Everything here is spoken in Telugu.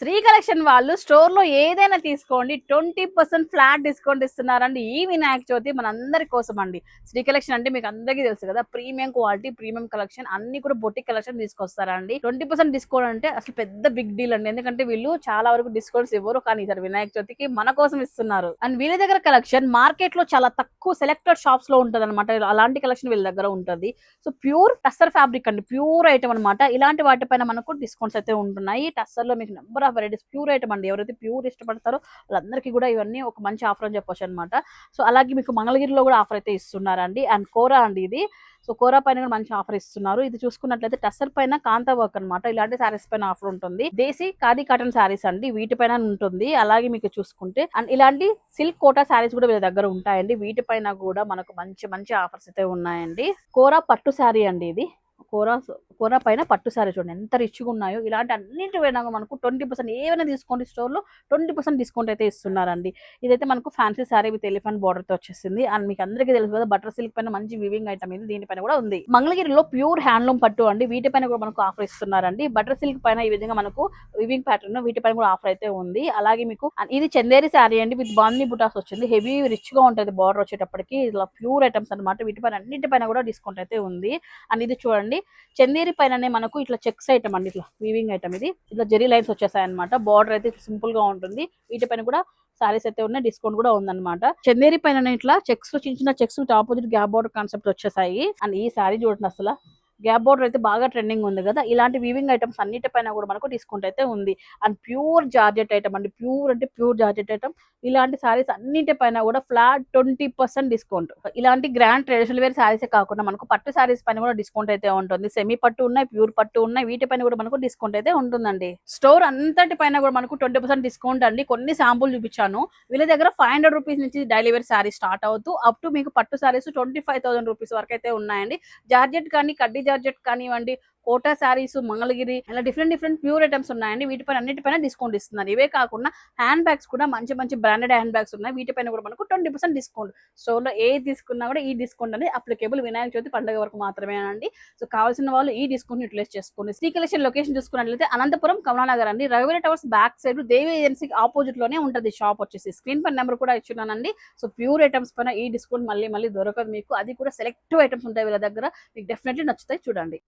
శ్రీ కలెక్షన్ వాళ్ళు స్టోర్ లో ఏదైనా తీసుకోండి 20% ఫ్లాట్ డిస్కౌంట్ ఇస్తున్నారండి ఈ వినాయక చవితి మనందరి కోసం అండి. శ్రీ కలెక్షన్ అంటే మీకు అందరికీ తెలుసు కదా, ప్రీమియం క్వాలిటీ ప్రీమియం కలెక్షన్ అన్ని కూడా బొటిక్ కలెక్షన్ తీసుకొస్తారండి. 20% డిస్కౌంట్ అంటే అసలు పెద్ద బిగ్ డీల్ అండి, ఎందుకంటే వీళ్ళు చాలా వరకు డిస్కౌంట్స్ ఇవ్వరు, కానీ ఈసారి వినాయక చవితికి మన కోసం ఇస్తున్నారు. అండ్ వీళ్ళ దగ్గర కలెక్షన్ మార్కెట్ లో చాలా తక్కువ సెలెక్టెడ్ షాప్స్ లో ఉంటది అనమాట. అలాంటి కలెక్షన్ వీళ్ళ దగ్గర ఉంటది. సో ప్యూర్ టస్సర్ ఫ్యాబ్రిక్ అండి, ప్యూర్ ఐటమ్ అనమాట. ఇలాంటి వాటిపైన మనకు డిస్కౌంట్స్ అయితే ఉంటున్నాయి. టస్సర్ లో మీకు number of varieties pure item అండి. ఎవరైతే ప్యూర్ ఇష్టపడతారో వాళ్ళందరికీ కూడా ఇవన్నీ ఒక మంచి ఆఫర్ అని చెప్పొచ్చు అనమాట. సో అలాగే మీకు మంగళగిరిలో కూడా ఆఫర్ అయితే ఇస్తున్నారండి. అండ్ కోరా అండి ఇది. సో కోరా పైన కూడా మంచి ఆఫర్ ఇస్తున్నారు. ఇది చూసుకున్నట్లయితే టస్సర్ పైన కాంతా వర్క్ అనమాట. ఇలాంటి సారీస్ పైన ఆఫర్ ఉంటుంది. దేశీ ఖాదీ కాటన్ సారీస్ అండి, వీటిపైన ఉంటుంది. అలాగే మీకు చూసుకుంటే అండ్ ఇలాంటి సిల్క్ కోటా సారీస్ కూడా వీళ్ళ దగ్గర ఉంటాయండి. వీటిపైన కూడా మనకు మంచి మంచి ఆఫర్స్ అయితే ఉన్నాయండి. కోరా పట్టు సారీ అండి ఇది. కోరా కోరా పైన పట్టు సారీ చూడండి ఎంత రిచ్గా ఉన్నాయో. ఇలాంటి అన్నింటి పైన మనకు 20% ఏమైనా తీసుకోండి స్టోర్ లో 20% డిస్కౌంట్ అయితే ఇస్తున్నారండి. ఇదైతే మనకు fancy sorry with elephant border తో వచ్చేసింది. అండ్ మీకు అందరికీ తెలుసు కదా, బటర్ సిల్క్ పైన మంచి వివింగ్ ఐటమ్ ఇది. దీనిపైన కూడా ఉంది. మంగళగిరిలో ప్యూర్ హ్యాండ్లూమ్ పట్టు అండి, వీటిపైన కూడా మనకు ఆఫర్ ఇస్తున్నారండి. బటర్ సిల్క్ పైన ఈ విధంగా మనకు వివింగ్ ప్యాటర్న్, వీటిపైన కూడా ఆఫర్ అయితే ఉంది. అలాగే మీకు ఇది చందేరి సారీ అండి విత్ బాందీ బుటాస్ వచ్చింది. హెవీ రిచ్ గా ఉంటుంది బార్డర్ వచ్చేటప్పటికి. ఇలా ప్యూర్ ఐటమ్స్ అనమాట. వీటిపైన అన్నిటిపైన కూడా డిస్కౌంట్ అయితే ఉంది. అండ్ ఇది చూడండి చందేరి పైననే మనకు ఇట్లా చెక్స్ ఐటమ్ అండి, ఇట్లా వీవింగ్ ఐటమ్. ఇది ఇట్లా జెరీ లైన్స్ వచ్చేసాయి అనమాట. బార్డర్ అయితే సింపుల్ గా ఉంటుంది. వీటిపైన కూడా సారీస్ అయితే ఉన్నాయి, డిస్కౌంట్ కూడా ఉందన్నమాట. చందేరి పైన ఇట్లా చెక్స్ చిన్న చిన్న checks opposite gap border concept వచ్చేసాయి. అండ్ ఈ సారీ చూడండి, అసలు గ్యాప్ బోర్డర్ అయితే బాగా ట్రెండింగ్ ఉంది కదా. ఇలాంటి వీవింగ్ ఐటమ్స్ అన్నిటిపైన కూడా మనకు డిస్కౌంట్ అయితే ఉంది. అండ్ ప్యూర్ జార్జెట్ ఐటమ్ అండి, ప్యూర్ అంటే ప్యూర్ జార్జెట్ ఐటమ్. ఇలాంటి సారీస్ అన్నిటిపైన కూడా ఫ్లాట్ 20% డిస్కౌంట్. ఇలాంటి గ్రాండ్ ట్రెడిషనల్ వేర్ సారీసే కాకుండా మనకు పట్టు సారీస్ పైన కూడా డిస్కౌంట్ అయితే ఉంటుంది. సెమీ పట్టు ఉన్నాయి, ప్యూర్ పట్టు ఉన్నాయి, వీటిపైన కూడా మనకు డిస్కౌంట్ అయితే ఉంటుందండి. స్టోర్ అంతటి పైన కూడా మనకు 20% డిస్కౌంట్ అండి. కొన్ని శాంపుల్ చూపించాను. వీళ్ళ దగ్గర 500 రూపీస్ నుంచి డైలీ వేర్ సారీ స్టార్ట్ అవుతూ అప్ టు మీకు పట్టు సారీస్ 25,000 రూపీస్ వరకు అయితే ఉన్నాయండి. జార్జెట్ కానీ కడ్డీ జార్జెట్ కానివ్వండి, కోటా శారీస్, మంగళగిరి, ఇలా డిఫరెంట్ ప్యూర్ ఐటమ్స్ ఉన్నాయండి. వీటిపైన అన్నిటిపైన డిస్కౌంట్ ఇస్తున్నారు. ఇవే కాకుండా హ్యాండ్ బ్యాగ్స్ కూడా మంచి మంచి బ్రాండెడ్ హ్యాండ్ బ్యాగ్స్ ఉన్నాయి. వీటిపైన కూడా మనకు 20% డిస్కౌంట్. స్టోర్ లో ఏది తీసుకున్నా కూడా ఈ డిస్కౌంట్ అనేది అప్లికేబుల్ వినాయక చవితి పండుగ వరకు మాత్రమేనండి. సో కావాల్సిన వాళ్ళు ఈ డిస్కౌంట్ యూటిలైజ్ చేసుకోండి. శ్రీ కలెక్షన్ లొకేషన్ చూసుకున్నట్లయితే అనంతపురం కమలానగర్ అండి, రఘువీర టవర్స్ బ్యాక్ సైడ్ దేవి ఏజెన్సీకి ఆపోజిట్ లోనే ఉంటుంది షాప్ వచ్చేసి. స్క్రీన్ పైన నెంబర్ కూడా ఇచ్చున్నానండి. సో ప్యూర్ ఐటమ్స్ పైన ఈ డిస్కౌంట్ మళ్ళీ దొరకదు మీకు. అది కూడా సెలెక్టివ్ ఐటమ్స్ ఉంటాయి వీళ్ళ దగ్గర, మీకు డెఫినెట్లీ నచ్చుతాయి, చూడండి.